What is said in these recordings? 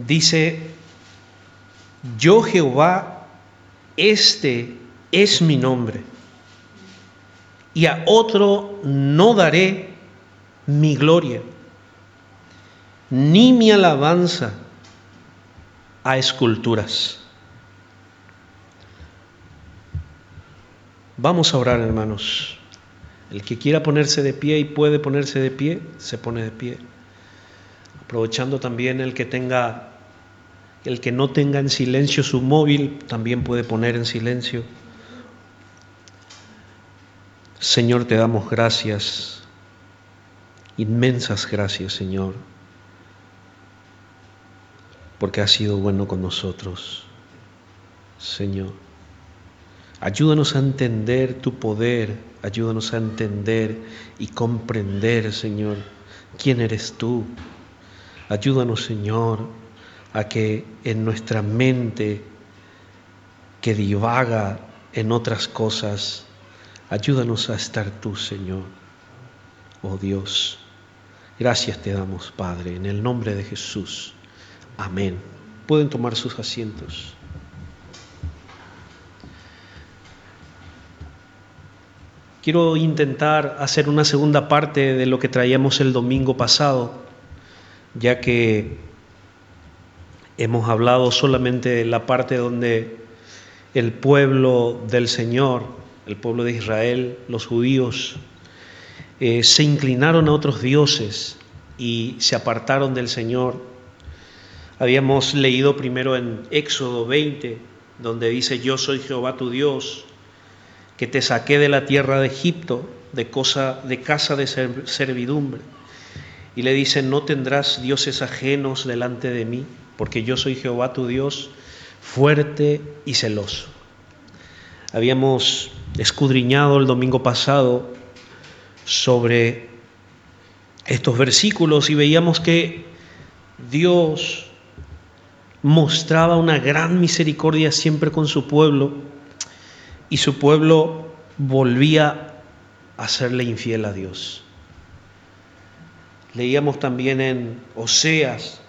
dice: yo Jehová, este es mi nombre, y a otro no daré mi gloria, ni mi alabanza a esculturas. Vamos a orar, hermanos. El que quiera ponerse de pie y puede ponerse de pie, se pone de pie. Aprovechando también el que no tenga en silencio su móvil, también puede poner en silencio. Señor, te damos gracias, inmensas gracias, Señor, porque has sido bueno con nosotros. Señor, ayúdanos a entender tu poder, ayúdanos a entender y comprender, Señor, quién eres tú. Ayúdanos, Señor, a que en nuestra mente que divaga en otras cosas, ayúdanos a estar tú, Señor. Oh Dios, gracias te damos, Padre, en el nombre de Jesús. Amén. Pueden tomar sus asientos. Quiero intentar hacer una segunda parte de lo que traíamos el domingo pasado, ya que hemos hablado solamente de la parte donde el pueblo del Señor, el pueblo de Israel, los judíos, se inclinaron a otros dioses y se apartaron del Señor. Habíamos leído primero en Éxodo 20, donde dice: yo soy Jehová tu Dios, que te saqué de la tierra de Egipto, de casa de servidumbre. Y le dice: no tendrás dioses ajenos delante de mí, porque yo soy Jehová tu Dios, fuerte y celoso. Habíamos escudriñado el domingo pasado sobre estos versículos y veíamos que Dios mostraba una gran misericordia siempre con su pueblo, y su pueblo volvía a serle infiel a Dios. Leíamos también en Oseas,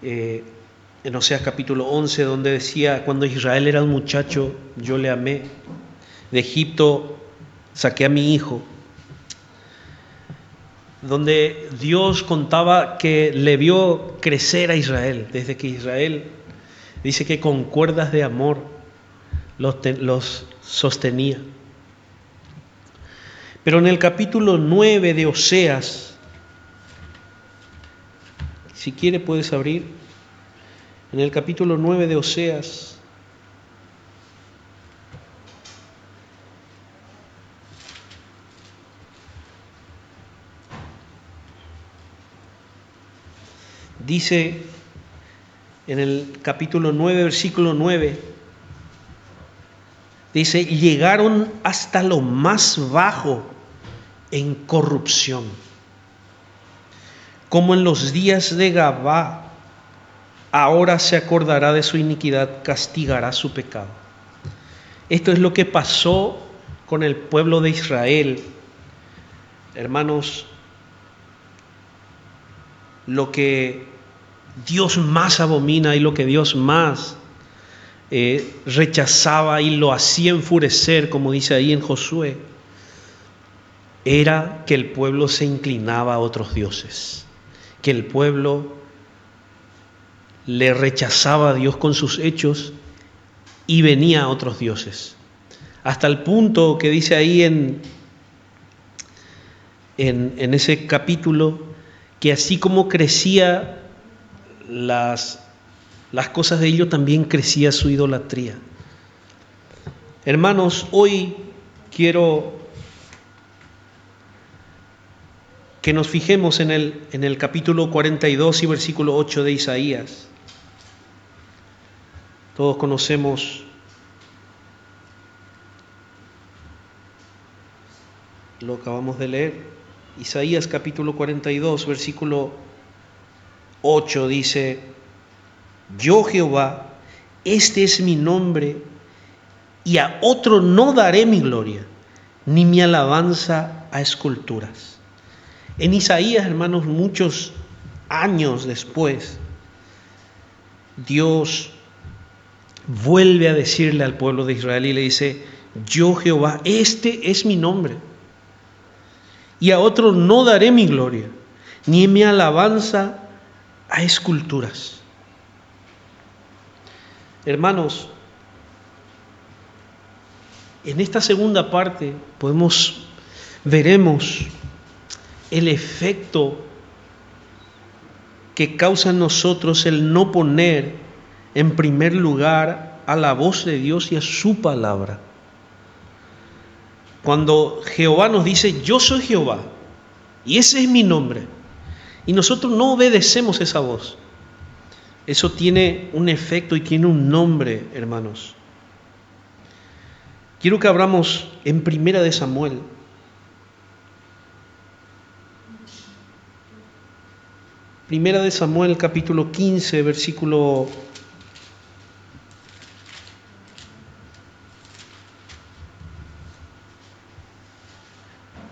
en Oseas capítulo 11, donde decía: cuando Israel era un muchacho, yo le amé. De Egipto saqué a mi hijo. Donde Dios contaba que le vio crecer a Israel, desde que Israel, dice que con cuerdas de amor los sostenía. Pero en el capítulo 9 de Oseas, si quiere puedes abrir, en el capítulo 9 de Oseas, dice en el capítulo 9, versículo 9, dice: llegaron hasta lo más bajo en corrupción, como en los días de Gabá. Ahora se acordará de su iniquidad, castigará su pecado. Esto es lo que pasó con el pueblo de Israel. Hermanos, lo que Dios más abomina y lo que Dios más rechazaba y lo hacía enfurecer, como dice ahí en Josué, era que el pueblo se inclinaba a otros dioses, que el pueblo le rechazaba a Dios con sus hechos y venía a otros dioses, hasta el punto que dice ahí en ese capítulo, que así como crecía las cosas de ellos, también crecía su idolatría. Hermanos, hoy quiero que nos fijemos en el capítulo 42 y versículo 8 de Isaías. Todos conocemos lo acabamos de leer. Isaías capítulo 42, versículo 8 dice: yo Jehová, este es mi nombre, y a otro no daré mi gloria, ni mi alabanza a esculturas. En Isaías, hermanos, muchos años después, Dios vuelve a decirle al pueblo de Israel y le dice: yo Jehová, este es mi nombre, y a otro no daré mi gloria, ni mi alabanza a esculturas. Hermanos, en esta segunda parte veremos el efecto que causa en nosotros el no poner en primer lugar a la voz de Dios y a su palabra. Cuando Jehová nos dice: yo soy Jehová, y ese es mi nombre, y nosotros no obedecemos esa voz, eso tiene un efecto y tiene un nombre, hermanos. Quiero que abramos en Primera de Samuel. Primera de Samuel, capítulo 15, versículo 1.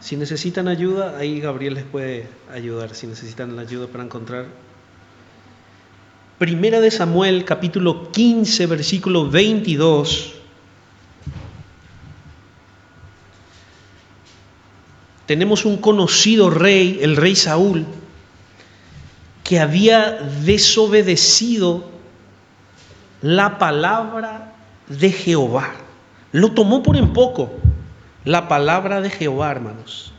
Si necesitan ayuda, ahí Gabriel les puede ayudar, si necesitan la ayuda para encontrar. Primera de Samuel, capítulo 15, versículo 22. Tenemos un conocido rey, el rey Saúl, que había desobedecido la palabra de Jehová. Lo tomó por en poco, la palabra de Jehová, hermanos.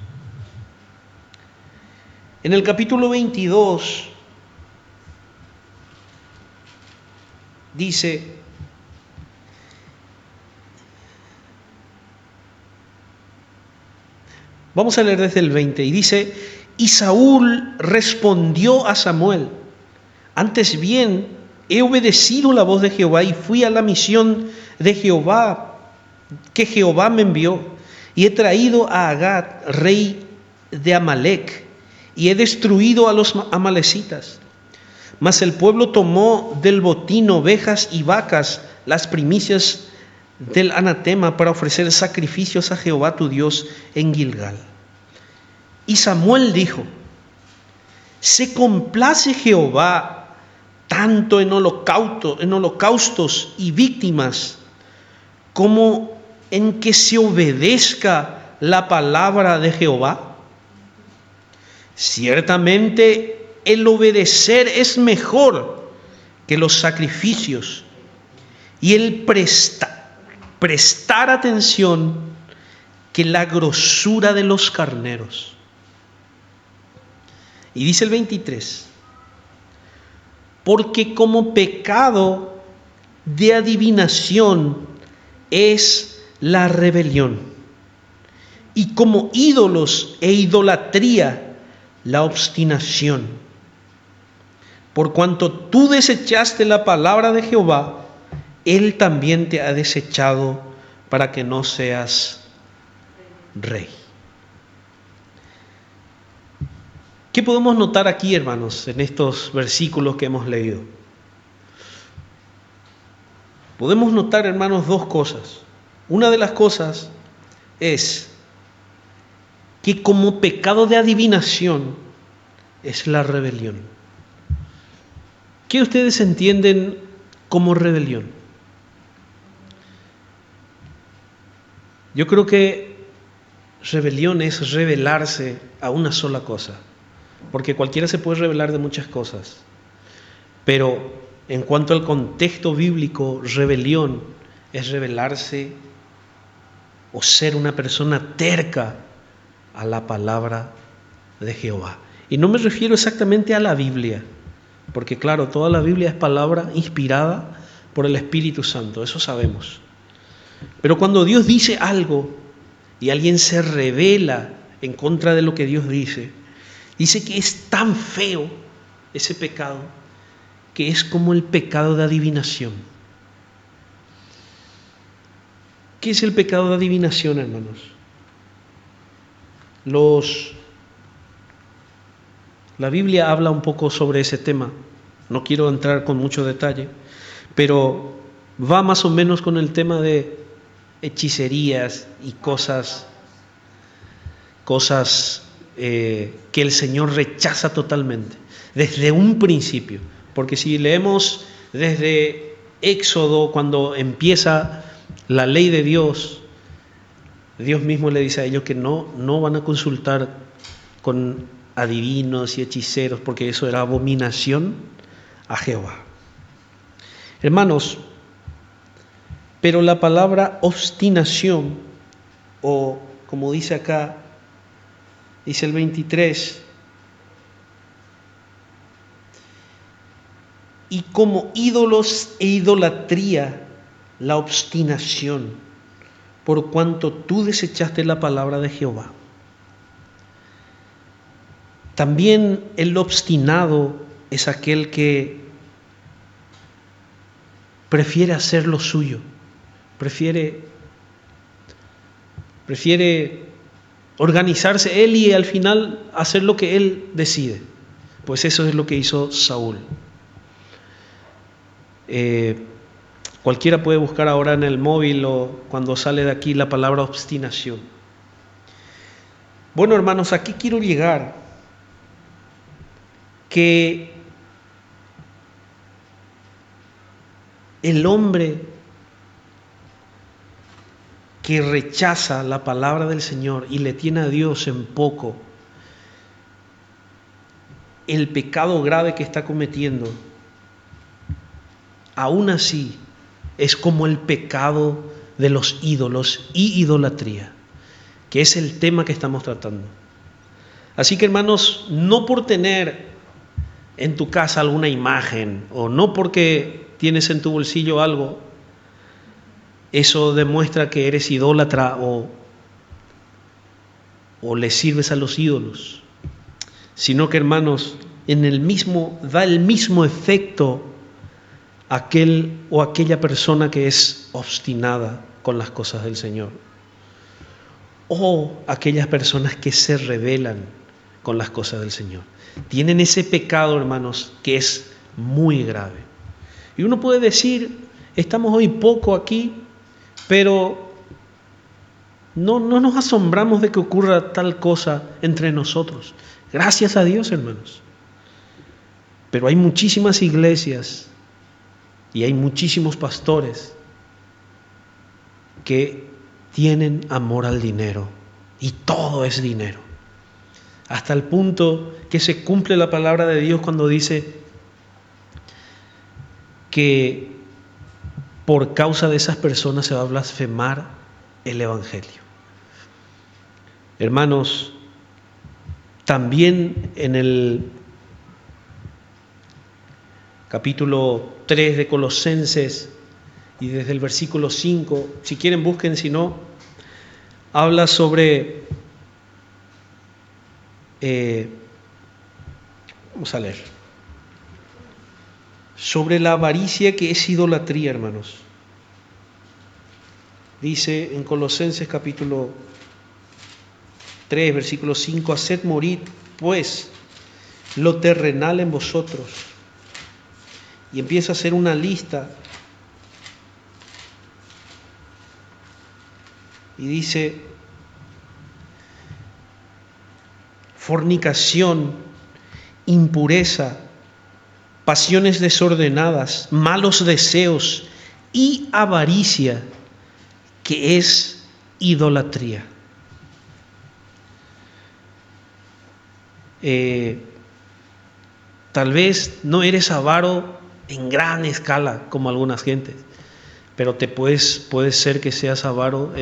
En el capítulo 22 dice: vamos a leer desde el 20, y dice: y Saúl respondió a Samuel: antes bien he obedecido la voz de Jehová y fui a la misión de Jehová, que Jehová me envió, y he traído a Agag, rey de Amalec, y he destruido a los amalecitas. Mas el pueblo tomó del botín ovejas y vacas, las primicias del anatema, para ofrecer sacrificios a Jehová tu Dios en Gilgal. Y Samuel dijo: se complace Jehová tanto en holocaustos y víctimas, como en que se obedezca la palabra de Jehová. Ciertamente el obedecer es mejor que los sacrificios, y el prestar atención que la grosura de los carneros. Y dice el 23: porque como pecado de adivinación es la rebelión, y como ídolos e idolatría la obstinación. Por cuanto tú desechaste la palabra de Jehová, Él también te ha desechado para que no seas rey. ¿Qué podemos notar aquí, hermanos, en estos versículos que hemos leído? Podemos notar, hermanos, dos cosas. Una de las cosas es que como pecado de adivinación es la rebelión. ¿Qué ustedes entienden como rebelión? Yo creo que rebelión es rebelarse a una sola cosa, porque cualquiera se puede rebelar de muchas cosas, pero en cuanto al contexto bíblico, rebelión es rebelarse o ser una persona terca a la palabra de Jehová. Y no me refiero exactamente a la Biblia, porque claro, toda la Biblia es palabra inspirada por el Espíritu Santo, eso sabemos. Pero cuando Dios dice algo y alguien se rebela en contra de lo que Dios dice que es tan feo ese pecado, que es como el pecado de adivinación. ¿Qué es el pecado de adivinación, hermanos? La Biblia habla un poco sobre ese tema. No quiero entrar con mucho detalle, pero va más o menos con el tema de hechicerías y cosas que el Señor rechaza totalmente. desde un principio. Porque si leemos desde Éxodo, cuando empieza la ley de Dios, Dios mismo le dice a ellos que no van a consultar con adivinos y hechiceros, porque eso era abominación a Jehová. Hermanos, pero la palabra obstinación, o como dice acá, dice el 23, y como ídolos e idolatría, la obstinación, por cuanto tú desechaste la palabra de Jehová. También el obstinado es aquel que prefiere hacer lo suyo, prefiere organizarse él y al final hacer lo que él decide. Pues eso es lo que hizo Saúl. Cualquiera puede buscar ahora en el móvil o cuando sale de aquí la palabra obstinación. Bueno, hermanos, aquí quiero llegar, que el hombre que rechaza la palabra del Señor y le tiene a Dios en poco, el pecado grave que está cometiendo, aún así es como el pecado de los ídolos y idolatría, que es el tema que estamos tratando. Así que, hermanos, no por tener en tu casa alguna imagen o no porque tienes en tu bolsillo algo, eso demuestra que eres idólatra o le sirves a los ídolos, sino que, hermanos, da el mismo efecto aquel o aquella persona que es obstinada con las cosas del Señor, o aquellas personas que se rebelan con las cosas del Señor. Tienen ese pecado, hermanos, que es muy grave. Y uno puede decir, estamos hoy poco aquí, pero no nos asombramos de que ocurra tal cosa entre nosotros. Gracias a Dios, hermanos. Pero hay muchísimas iglesias y hay muchísimos pastores que tienen amor al dinero, y todo es dinero. Hasta el punto que se cumple la palabra de Dios cuando dice que por causa de esas personas se va a blasfemar el Evangelio. Hermanos, también en el capítulo 3 de Colosenses y desde el versículo 5, si quieren busquen, si no, habla sobre, vamos a leer, sobre la avaricia, que es idolatría, hermanos. Dice en Colosenses capítulo 3, versículo 5, haced morir pues lo terrenal en vosotros. Y empieza a hacer una lista y dice: fornicación, impureza, pasiones desordenadas, malos deseos y avaricia, que es idolatría. Tal vez no eres avaro en gran escala como algunas gentes, pero puede ser que seas avaro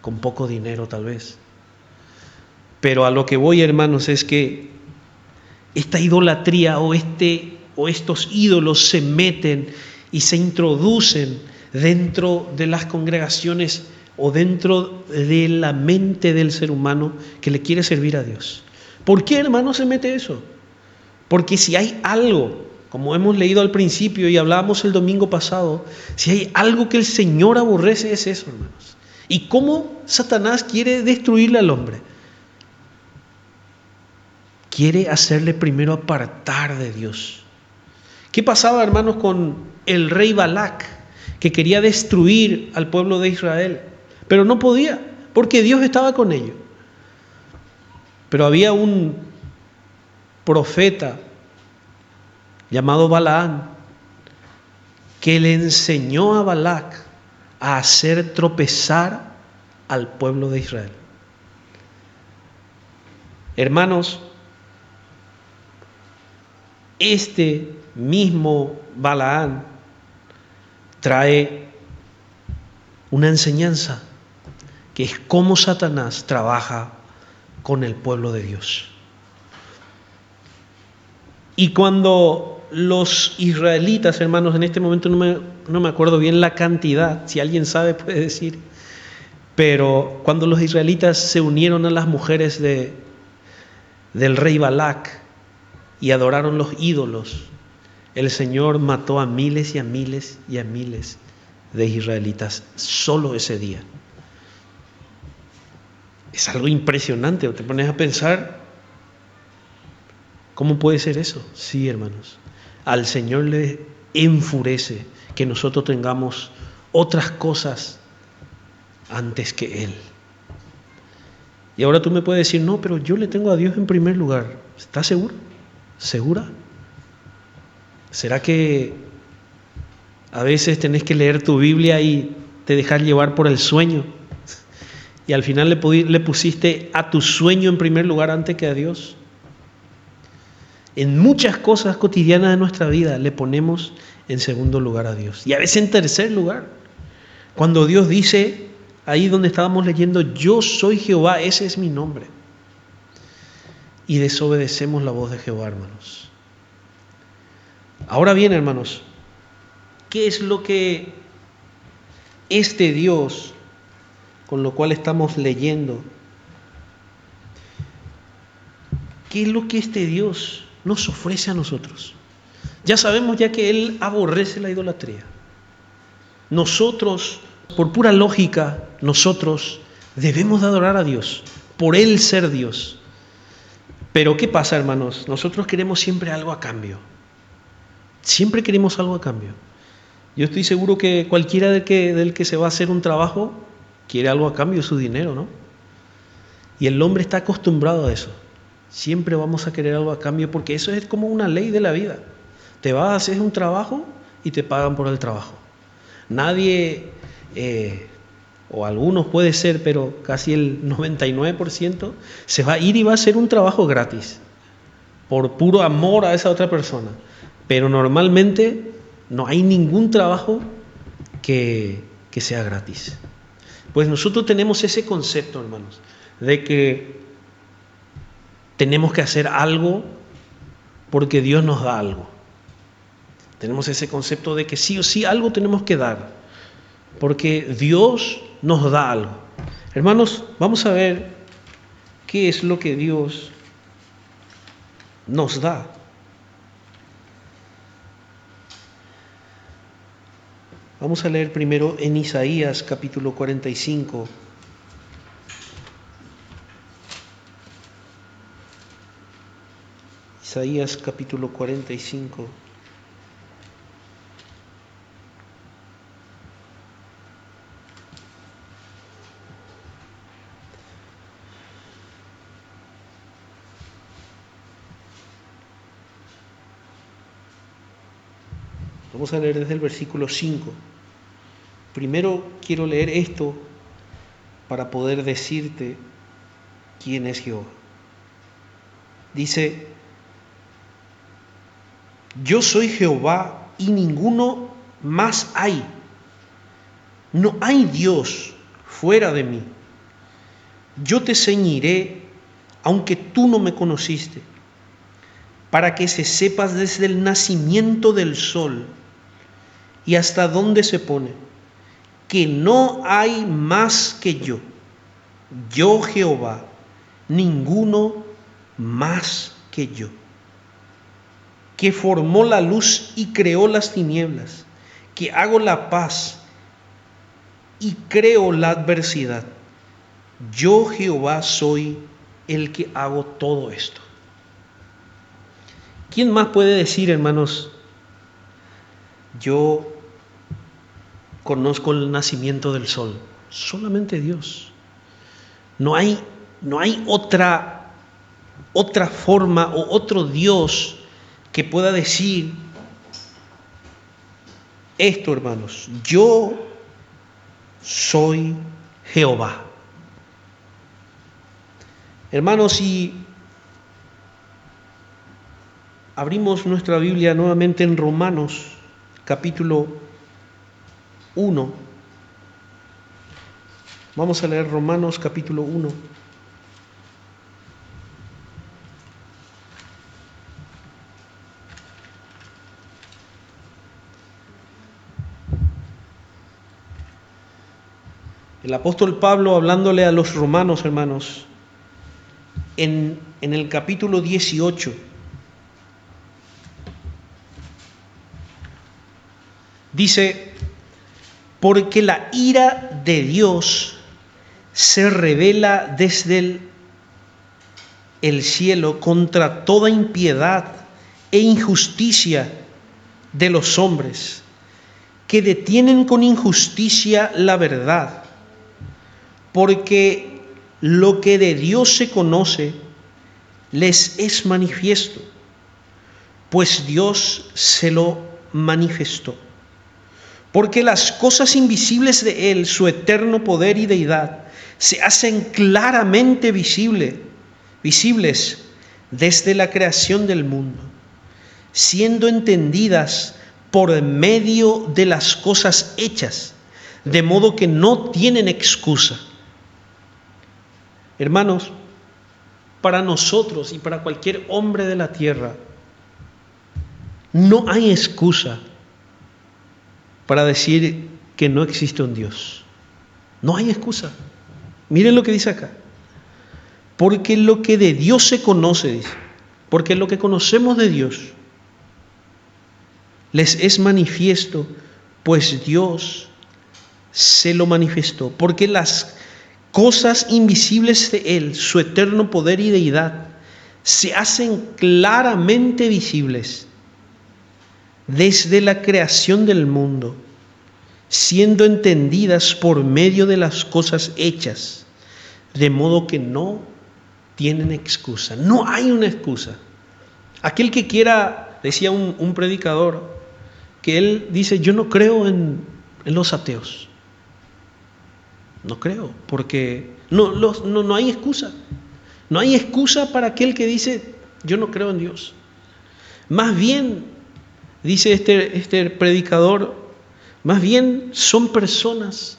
con poco dinero tal vez. Pero a lo que voy, hermanos, es que esta idolatría o estos ídolos se meten y se introducen dentro de las congregaciones o dentro de la mente del ser humano que le quiere servir a Dios. ¿Por qué, hermano, se mete eso? Porque si hay algo, como hemos leído al principio y hablábamos el domingo pasado, si hay algo que el Señor aborrece, es eso, hermanos. ¿Y cómo Satanás quiere destruirle al hombre? Quiere hacerle primero apartar de Dios. ¿Qué pasaba, hermanos, con el rey Balac, que quería destruir al pueblo de Israel? Pero no podía, porque Dios estaba con ellos. Pero había un profeta llamado Balaam, que le enseñó a Balac a hacer tropezar al pueblo de Israel. Hermanos, este mismo Balaam trae una enseñanza que es cómo Satanás trabaja con el pueblo de Dios. Y cuando los israelitas, hermanos, en este momento no me acuerdo bien la cantidad, si alguien sabe puede decir, pero cuando los israelitas se unieron a las mujeres del rey Balac y adoraron los ídolos, el Señor mató a miles y a miles y a miles de israelitas solo ese día. Es algo impresionante, te pones a pensar, ¿cómo puede ser eso? Sí, hermanos, al Señor le enfurece que nosotros tengamos otras cosas antes que Él. Y ahora tú me puedes decir, no, pero yo le tengo a Dios en primer lugar. ¿Estás seguro? ¿Segura? ¿Será que a veces tenés que leer tu Biblia y te dejas llevar por el sueño? Y al final le pusiste a tu sueño en primer lugar antes que a Dios. En muchas cosas cotidianas de nuestra vida le ponemos en segundo lugar a Dios. Y a veces en tercer lugar. Cuando Dios dice, ahí donde estábamos leyendo, yo soy Jehová, ese es mi nombre. Y desobedecemos la voz de Jehová, hermanos. Ahora bien, hermanos, ¿qué es lo que este Dios con lo cual estamos leyendo? ¿Qué es lo que este Dios nos ofrece a nosotros? Ya sabemos ya que Él aborrece la idolatría. Nosotros, por pura lógica, nosotros debemos de adorar a Dios, por Él ser Dios. Pero ¿qué pasa, hermanos? Nosotros queremos siempre algo a cambio. Siempre queremos algo a cambio. Yo estoy seguro que cualquiera del que se va a hacer un trabajo quiere algo a cambio, su dinero, ¿no? Y el hombre está acostumbrado a eso. Siempre vamos a querer algo a cambio porque eso es como una ley de la vida. Te vas a hacer un trabajo y te pagan por el trabajo. Nadie, o algunos puede ser, pero casi el 99% se va a ir y va a hacer un trabajo gratis por puro amor a esa otra persona. Pero normalmente no hay ningún trabajo que sea gratis. Pues nosotros tenemos ese concepto, hermanos, de que tenemos que hacer algo porque Dios nos da algo. Tenemos ese concepto de que sí o sí algo tenemos que dar, porque Dios nos da algo. Hermanos, vamos a ver qué es lo que Dios nos da. Vamos a leer primero en Isaías capítulo 45. Isaías capítulo 45. Vamos a leer desde el versículo 5. Primero quiero leer esto para poder decirte quién es Jehová. Dice, yo soy Jehová y ninguno más hay. No hay Dios fuera de mí. Yo te ceñiré, aunque tú no me conociste, para que se sepas desde el nacimiento del sol y hasta dónde se pone, que no hay más que yo Jehová, ninguno más que yo, que formó la luz y creó las tinieblas, que hago la paz y creo la adversidad. Yo Jehová soy el que hago todo esto. ¿Quién más puede decir, hermanos, yo conozco el nacimiento del sol? Solamente Dios. No hay otra otra forma o otro Dios que pueda decir esto, hermanos: yo soy Jehová. Hermanos, si abrimos nuestra Biblia nuevamente en Romanos capítulo 1, vamos a leer Romanos capítulo 1. El apóstol Pablo, hablándole a los romanos, hermanos, en el capítulo 18, dice: porque la ira de Dios se revela desde el cielo contra toda impiedad e injusticia de los hombres, que detienen con injusticia la verdad. Porque lo que de Dios se conoce les es manifiesto, pues Dios se lo manifestó. Porque las cosas invisibles de Él, su eterno poder y deidad, se hacen claramente visibles desde la creación del mundo, siendo entendidas por medio de las cosas hechas, de modo que no tienen excusa. Hermanos, para nosotros y para cualquier hombre de la tierra, no hay excusa para decir que no existe un Dios. No hay excusa. Miren lo que dice acá. Porque lo que de Dios se conoce, dice, porque lo que conocemos de Dios les es manifiesto, pues Dios se lo manifestó. Porque las cosas invisibles de Él, su eterno poder y deidad, se hacen claramente visibles desde la creación del mundo, siendo entendidas por medio de las cosas hechas, de modo que no tienen excusa. No hay una excusa. Aquel que quiera, decía un predicador, que él dice: yo no creo en los ateos. No creo, porque no hay excusa. No hay excusa para aquel que dice: yo no creo en Dios. Más bien, dice este predicador, más bien son personas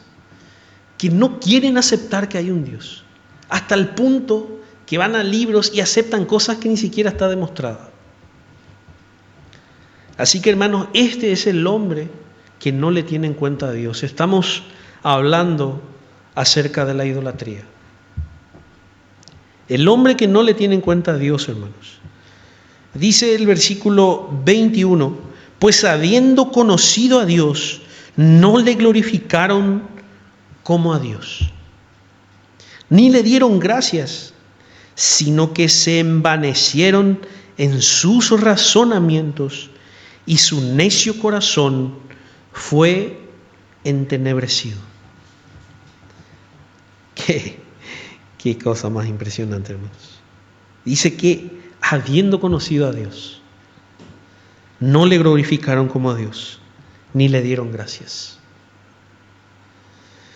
que no quieren aceptar que hay un Dios, hasta el punto que van a libros y aceptan cosas que ni siquiera está demostrada. Así que, hermanos, este es el hombre que no le tiene en cuenta a Dios. Estamos hablando acerca de la idolatría. El hombre que no le tiene en cuenta a Dios, hermanos. Dice el versículo 21, pues habiendo conocido a Dios, no le glorificaron como a Dios, ni le dieron gracias, sino que se envanecieron en sus razonamientos, y su necio corazón fue entenebrecido. Qué cosa más impresionante, hermanos. Dice que habiendo conocido a Dios, no le glorificaron como a Dios, ni le dieron gracias,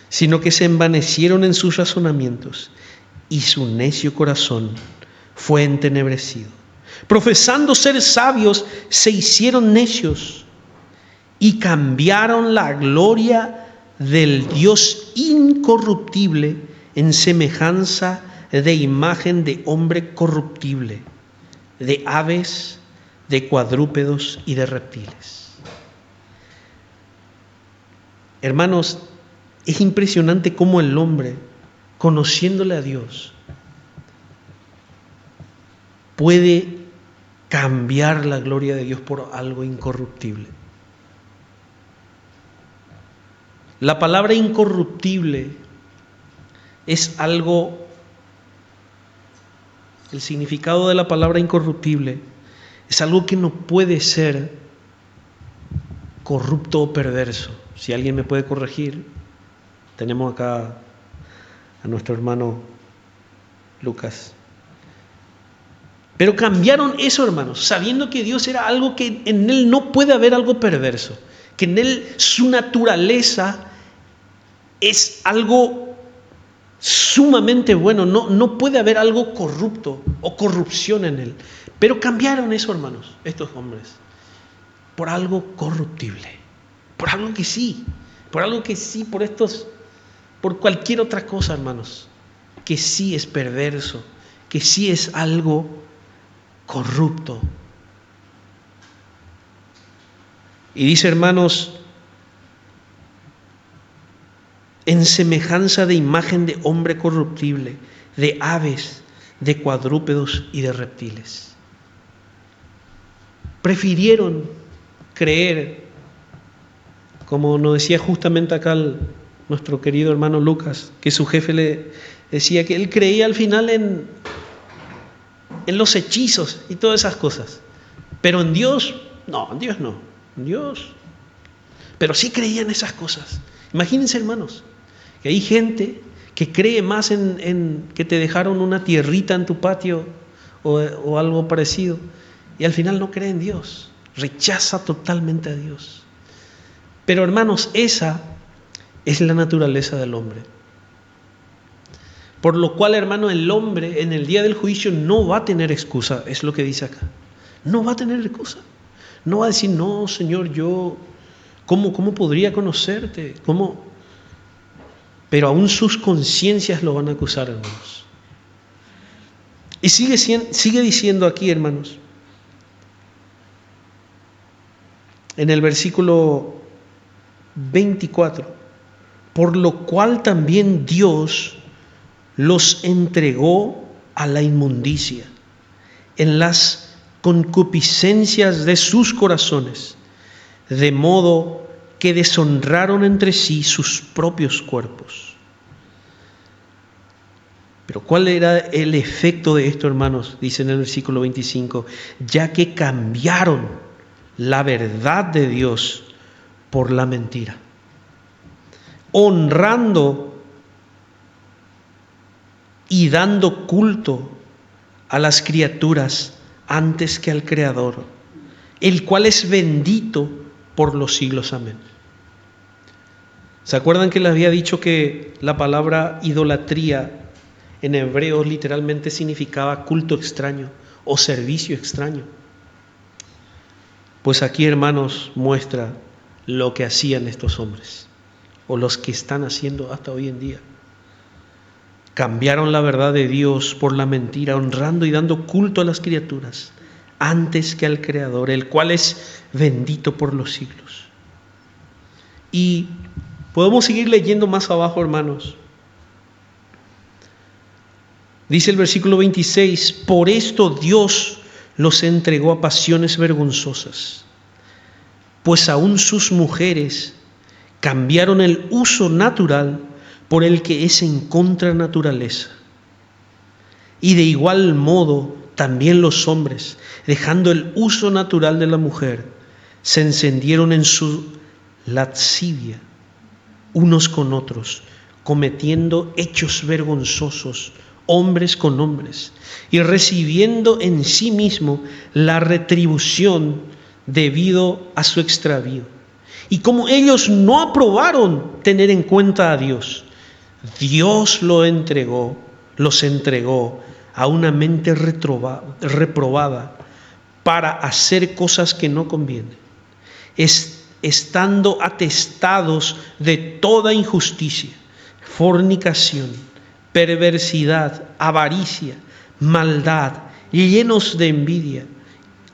sino que se envanecieron en sus razonamientos, y su necio corazón fue entenebrecido. Profesando ser sabios, se hicieron necios y cambiaron la gloria del Dios incorruptible en semejanza de imagen de hombre corruptible, de aves, de cuadrúpedos y de reptiles. Hermanos, es impresionante cómo el hombre, conociéndole a Dios, puede cambiar la gloria de Dios por algo incorruptible. La palabra incorruptible es algo, el significado de la palabra incorruptible es algo que no puede ser corrupto o perverso. Si alguien me puede corregir, tenemos acá a nuestro hermano Lucas. Pero cambiaron eso, hermanos, sabiendo que Dios era algo que en Él no puede haber algo perverso, que en Él su naturaleza es algo sumamente bueno, no puede haber algo corrupto o corrupción en Él. Pero cambiaron eso, hermanos, estos hombres, por algo corruptible, por algo que sí, por cualquier otra cosa, hermanos, que sí es perverso, que sí es algo corrupto. Y dice, hermanos, en semejanza de imagen de hombre corruptible, de aves, de cuadrúpedos y de reptiles. Prefirieron creer, como nos decía justamente acá nuestro querido hermano Lucas, que su jefe le decía que él creía al final en los hechizos y todas esas cosas. Pero en Dios, no, pero sí creía en esas cosas. Imagínense, hermanos, que hay gente que cree más en que te dejaron una tierrita en tu patio o algo parecido, y al final no cree en Dios, rechaza totalmente a Dios. Pero, hermanos, esa es la naturaleza del hombre. Por lo cual, hermano, el hombre en el día del juicio no va a tener excusa, es lo que dice acá. No va a tener excusa. No va a decir, no, Señor, ¿cómo podría conocerte? ¿Cómo? Pero aún sus conciencias lo van a acusar, hermanos. Y sigue diciendo aquí, hermanos, en el versículo 24, por lo cual también Dios los entregó a la inmundicia en las concupiscencias de sus corazones, de modo que deshonraron entre sí sus propios cuerpos. Pero ¿cuál era el efecto de esto, hermanos? Dice en el versículo 25, ya que cambiaron la verdad de Dios por la mentira, honrando y dando culto a las criaturas antes que al Creador, el cual es bendito por los siglos. Amén. ¿Se acuerdan que les había dicho que la palabra idolatría en hebreo literalmente significaba culto extraño o servicio extraño? Pues aquí, hermanos, muestra lo que hacían estos hombres, o los que están haciendo hasta hoy en día. Cambiaron la verdad de Dios por la mentira, honrando y dando culto a las criaturas antes que al Creador, el cual es bendito por los siglos. Y podemos seguir leyendo más abajo, hermanos. Dice el versículo 26, por esto Dios los entregó a pasiones vergonzosas, pues aún sus mujeres cambiaron el uso natural por el que es en contranaturaleza. Y de igual modo también los hombres, dejando el uso natural de la mujer, se encendieron en su lascivia unos con otros, cometiendo hechos vergonzosos, hombres con hombres, y recibiendo en sí mismo la retribución debido a su extravío. Y como ellos no aprobaron tener en cuenta a Dios, Dios los entregó a una mente reprobada para hacer cosas que no convienen, estando atestados de toda injusticia, fornicación, perversidad, avaricia, maldad, llenos de envidia,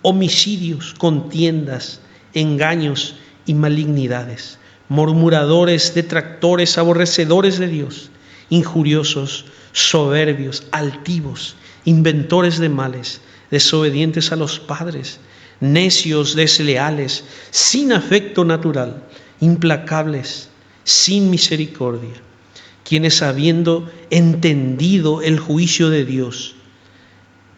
homicidios, contiendas, engaños y malignidades, murmuradores, detractores, aborrecedores de Dios, injuriosos, soberbios, altivos, inventores de males, desobedientes a los padres, necios, desleales, sin afecto natural, implacables, sin misericordia, quienes habiendo entendido el juicio de Dios,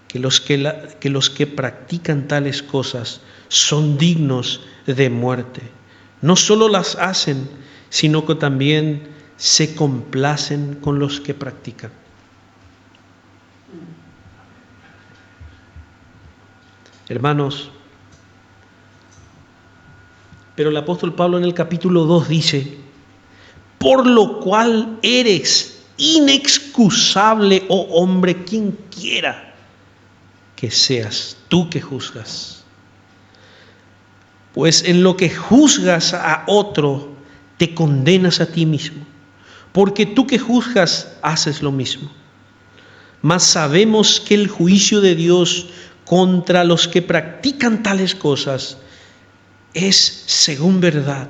que los que practican tales cosas son dignos de muerte, no solo las hacen, sino que también se complacen con los que practican. Hermanos, pero el apóstol Pablo en el capítulo 2 dice: por lo cual eres inexcusable, oh hombre, quien quiera que seas tú que juzgas. Pues en lo que juzgas a otro, te condenas a ti mismo, porque tú que juzgas haces lo mismo. Mas sabemos que el juicio de Dios contra los que practican tales cosas es según verdad.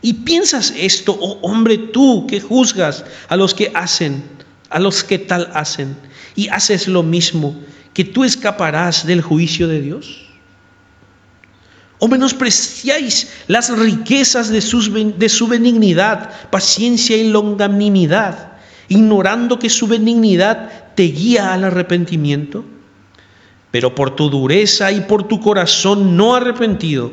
Y piensas esto, oh hombre, tú que juzgas a los que tal hacen, y haces lo mismo, que tú escaparás del juicio de Dios. ¿O menospreciáis las riquezas de su benignidad, paciencia y longanimidad, ignorando que su benignidad te guía al arrepentimiento? Pero por tu dureza y por tu corazón no arrepentido,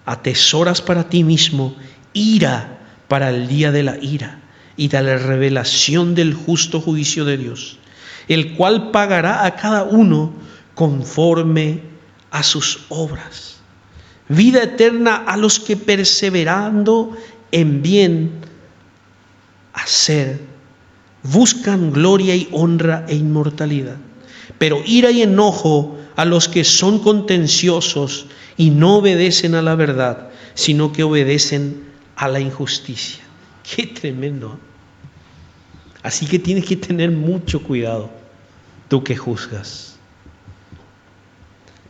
atesoras para ti mismo ira para el día de la ira y de la revelación del justo juicio de Dios, el cual pagará a cada uno conforme a sus obras. Vida eterna a los que perseverando en bien hacer buscan gloria y honra e inmortalidad. Pero ira y enojo a los que son contenciosos y no obedecen a la verdad, sino que obedecen a la injusticia. ¡Qué tremendo! Así que tienes que tener mucho cuidado, tú que juzgas.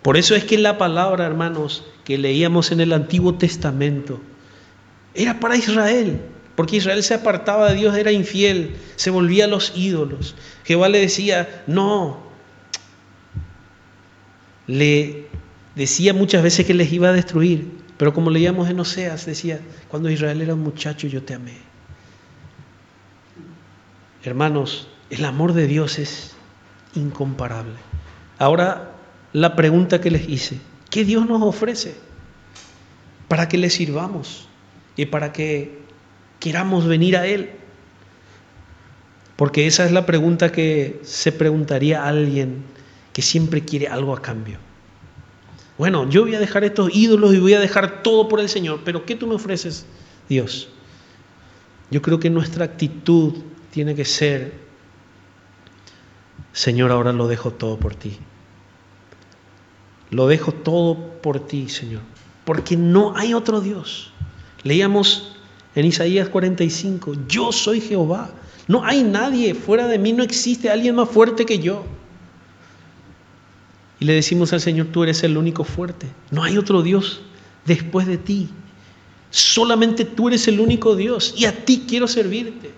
Por eso es que la palabra, hermanos, que leíamos en el Antiguo Testamento, era para Israel, porque Israel se apartaba de Dios, era infiel, se volvía a los ídolos. Jehová le decía, no. Le decía muchas veces que les iba a destruir, pero como leíamos en Oseas, decía, cuando Israel era un muchacho yo te amé. Hermanos, el amor de Dios es incomparable. Ahora, la pregunta que les hice, ¿qué Dios nos ofrece para que le sirvamos y para que queramos venir a Él? Porque esa es la pregunta que se preguntaría a alguien que siempre quiere algo a cambio. Bueno, yo voy a dejar estos ídolos y voy a dejar todo por el Señor, pero ¿qué tú me ofreces, Dios? Yo creo que nuestra actitud tiene que ser, Señor, ahora lo dejo todo por ti. Lo dejo todo por ti, Señor, porque no hay otro Dios. Leíamos en Isaías 45, yo soy Jehová, no hay nadie, fuera de mí no existe alguien más fuerte que yo. Y le decimos al Señor, tú eres el único fuerte, no hay otro Dios después de ti, solamente tú eres el único Dios y a ti quiero servirte.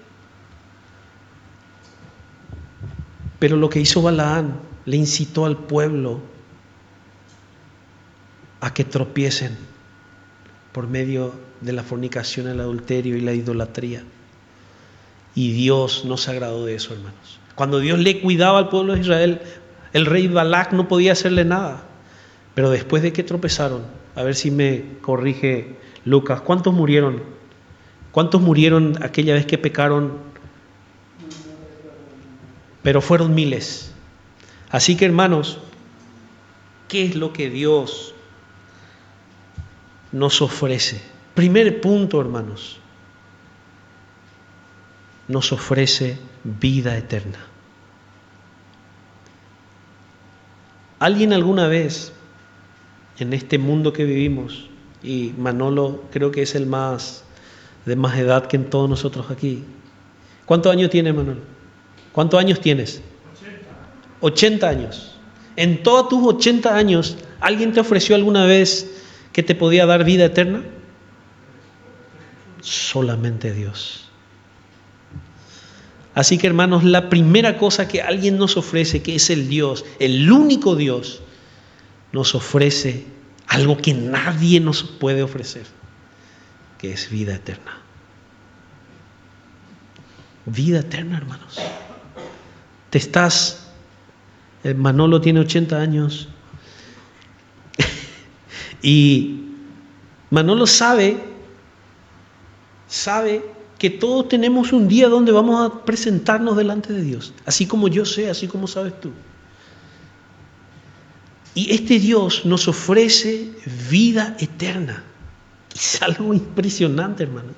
Pero lo que hizo Balaán, le incitó al pueblo a que tropiecen por medio de la fornicación, el adulterio y la idolatría. Y Dios no se agradó de eso, hermanos. Cuando Dios le cuidaba al pueblo de Israel, el rey Balac no podía hacerle nada. Pero después de que tropezaron, a ver si me corrige Lucas, ¿cuántos murieron? ¿Cuántos murieron aquella vez que pecaron? Pero fueron miles. Así que, hermanos, ¿qué es lo que Dios nos ofrece? Primer punto, hermanos, nos ofrece vida eterna. ¿Alguien alguna vez en este mundo que vivimos, y Manolo creo que es el más de más edad que en todos nosotros aquí? ¿Cuántos años tiene Manolo? ¿Cuántos años tienes? 80 años. En todos tus 80 años, ¿alguien te ofreció alguna vez que te podía dar vida eterna? Solamente Dios. Así que, hermanos, la primera cosa que alguien nos ofrece, que es el Dios, el único Dios, nos ofrece algo que nadie nos puede ofrecer, que es vida eterna. Vida eterna, hermanos. Manolo tiene 80 años y Manolo sabe que todos tenemos un día donde vamos a presentarnos delante de Dios, así como yo sé, así como sabes tú. Y este Dios nos ofrece vida eterna. Es algo impresionante, hermanos.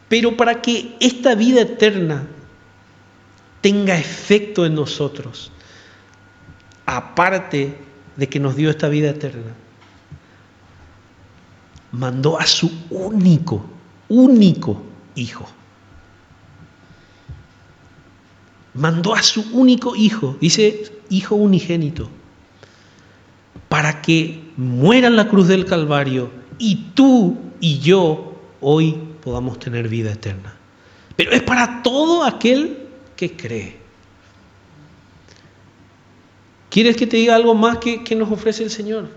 Pero para que esta vida eterna tenga efecto en nosotros, aparte de que nos dio esta vida eterna, mandó a su único Hijo. Mandó a su único Hijo, dice Hijo unigénito, para que muera en la cruz del Calvario y tú y yo hoy podamos tener vida eterna. Pero es para todo aquel que cree. ¿Quieres que te diga algo más que nos ofrece el Señor?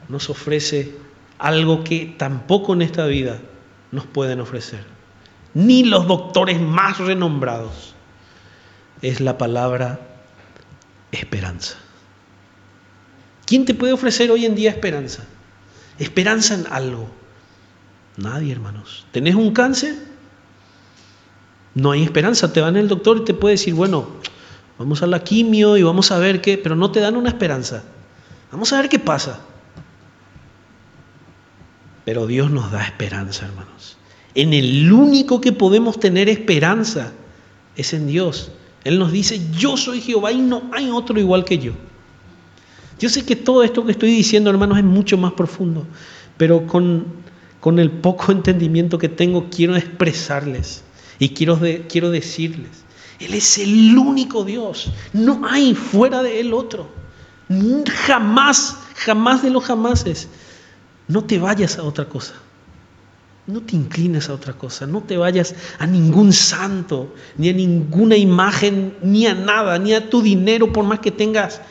Nos ofrece algo que tampoco en esta vida nos pueden ofrecer, ni los doctores más renombrados. Es la palabra esperanza. ¿Quién te puede ofrecer hoy en día esperanza? Esperanza en algo. Nadie, hermanos. ¿Tenés un cáncer? No hay esperanza. Te van el doctor y te puede decir, bueno, vamos a la quimio y vamos a ver qué, pero no te dan una esperanza. Vamos a ver qué pasa. Pero Dios nos da esperanza, hermanos. En el único que podemos tener esperanza es en Dios. Él nos dice, yo soy Jehová y no hay otro igual que yo. Yo sé que todo esto que estoy diciendo, hermanos, es mucho más profundo, pero con el poco entendimiento que tengo, quiero expresarles y quiero decirles, Él es el único Dios, no hay fuera de Él otro. Jamás de los jamases. No te vayas a otra cosa. No te inclines a otra cosa, no te vayas a ningún santo, ni a ninguna imagen, ni a nada, ni a tu dinero, por más que tengas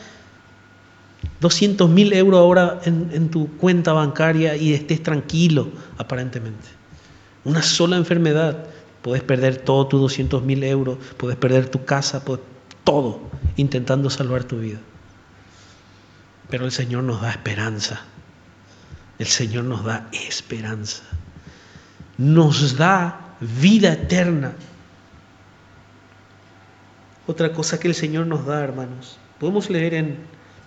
200.000 euros ahora en tu cuenta bancaria y estés tranquilo, aparentemente. Una sola enfermedad, puedes perder todos tus 200.000 euros, puedes perder tu casa, todo, intentando salvar tu vida. Pero el Señor nos da esperanza, el Señor nos da esperanza. Nos da vida eterna. Otra cosa que el Señor nos da, hermanos, podemos leer en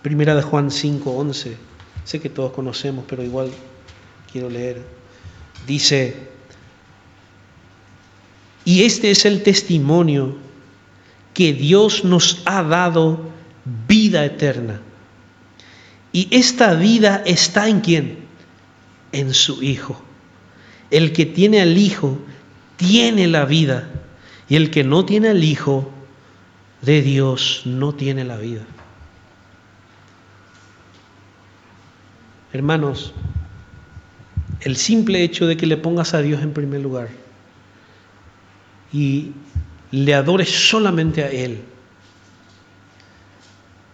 1 Juan 5:11. Sé que todos conocemos, pero igual quiero leer. Dice, y este es el testimonio que Dios nos ha dado vida eterna. Y esta vida está ¿en quién? En su Hijo. El que tiene al Hijo tiene la vida, y el que no tiene al Hijo de Dios no tiene la vida. Hermanos, el simple hecho de que le pongas a Dios en primer lugar y le adores solamente a Él,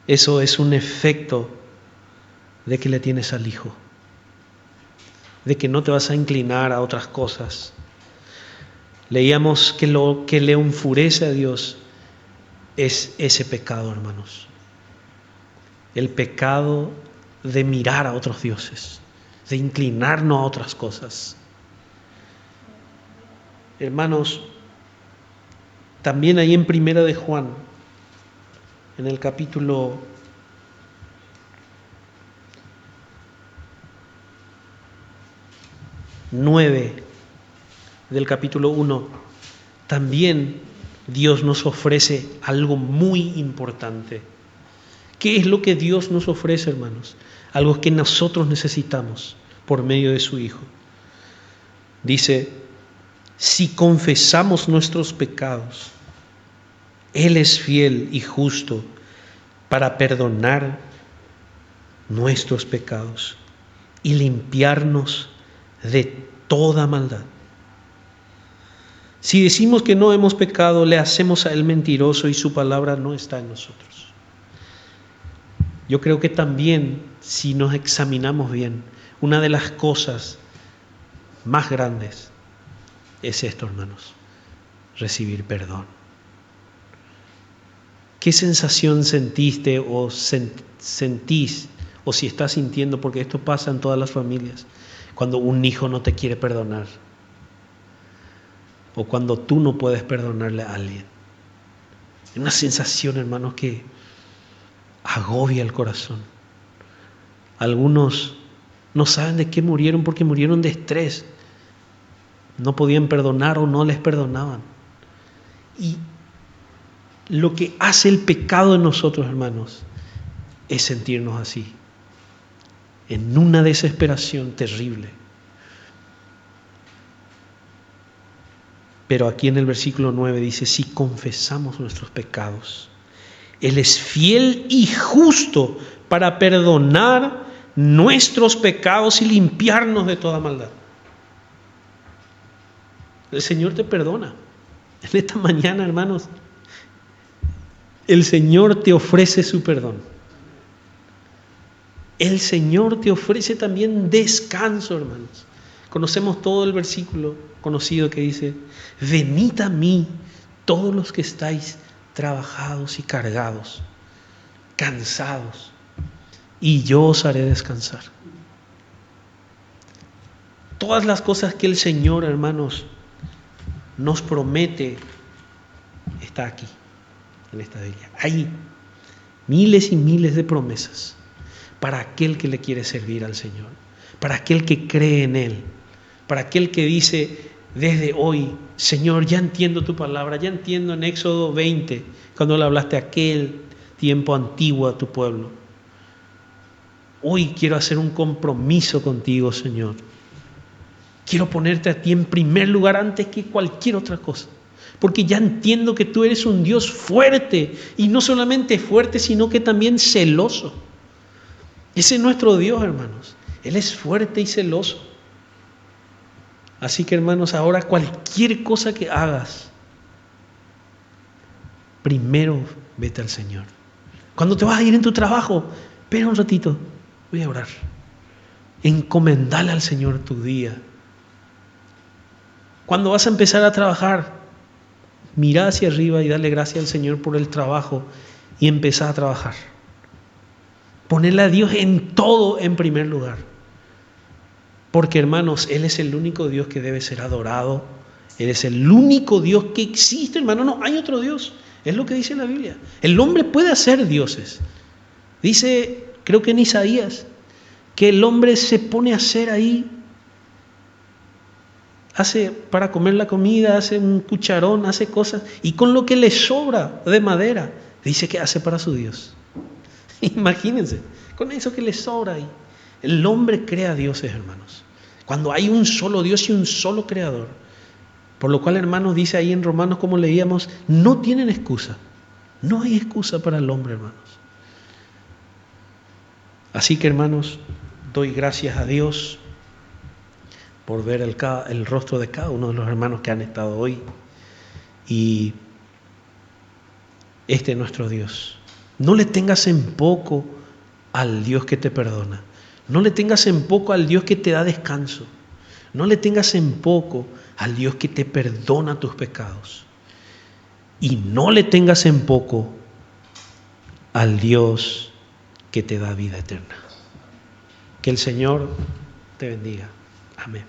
eso es un efecto de que le tienes al Hijo, de que no te vas a inclinar a otras cosas. Leíamos que lo que le enfurece a Dios es ese pecado, hermanos. El pecado de mirar a otros dioses, de inclinarnos a otras cosas. Hermanos, también ahí en 1 Juan, en el capítulo 9 del capítulo 1, también Dios nos ofrece algo muy importante. ¿Qué es lo que Dios nos ofrece, hermanos? Algo que nosotros necesitamos por medio de su Hijo. Dice, si confesamos nuestros pecados, Él es fiel y justo para perdonar nuestros pecados y limpiarnos de toda maldad. Si decimos que no hemos pecado, le hacemos a Él mentiroso y su palabra no está en nosotros. Yo creo que también, si nos examinamos bien, una de las cosas más grandes es esto, hermanos: recibir perdón. ¿Qué sensación sentiste o sentís, o si estás sintiendo, porque esto pasa en todas las familias, cuando un hijo no te quiere perdonar, o cuando tú no puedes perdonarle a alguien? Es una sensación, hermanos, que agobia el corazón. Algunos no saben de qué murieron porque murieron de estrés. No podían perdonar o no les perdonaban. Y lo que hace el pecado en nosotros, hermanos, es sentirnos así, en una desesperación terrible. Pero aquí en el versículo 9 dice, si confesamos nuestros pecados, Él es fiel y justo para perdonar nuestros pecados y limpiarnos de toda maldad. El Señor te perdona. En esta mañana, hermanos, el Señor te ofrece su perdón. El Señor te ofrece también descanso, hermanos. Conocemos todo el versículo conocido que dice, venid a mí todos los que estáis trabajados y cargados, cansados, y yo os haré descansar. Todas las cosas que el Señor, hermanos, nos promete, está aquí, en esta Biblia. Hay miles y miles de promesas para aquel que le quiere servir al Señor, para aquel que cree en Él, para aquel que dice desde hoy, Señor, ya entiendo tu palabra, ya entiendo en Éxodo 20, cuando le hablaste a aquel tiempo antiguo a tu pueblo. Hoy quiero hacer un compromiso contigo, Señor. Quiero ponerte a ti en primer lugar antes que cualquier otra cosa, porque ya entiendo que tú eres un Dios fuerte, y no solamente fuerte, sino que también celoso. Ese es nuestro Dios, hermanos. Él es fuerte y celoso. Así que, hermanos, ahora cualquier cosa que hagas, primero vete al Señor. Cuando te vas a ir en tu trabajo, espera un ratito, voy a orar. Encomendale al Señor tu día. Cuando vas a empezar a trabajar, mira hacia arriba y dale gracias al Señor por el trabajo y empezá a trabajar. Ponerle a Dios en todo en primer lugar. Porque, hermanos, Él es el único Dios que debe ser adorado. Él es el único Dios que existe, hermano. No hay otro Dios. Es lo que dice la Biblia. El hombre puede hacer dioses. Dice, creo que en Isaías, que el hombre se pone a hacer ahí. Hace para comer la comida, hace un cucharón, hace cosas. Y con lo que le sobra de madera, dice que hace para su Dios. Imagínense, con eso que le sobra ahí. El hombre crea dioses, hermanos. Cuando hay un solo Dios y un solo creador. Por lo cual, hermanos, dice ahí en Romanos, como leíamos, no tienen excusa. No hay excusa para el hombre, hermanos. Así que, hermanos, doy gracias a Dios por ver el rostro de cada uno de los hermanos que han estado hoy. Y este es nuestro Dios. No le tengas en poco al Dios que te perdona. No le tengas en poco al Dios que te da descanso. No le tengas en poco al Dios que te perdona tus pecados. Y no le tengas en poco al Dios que te da vida eterna. Que el Señor te bendiga. Amén.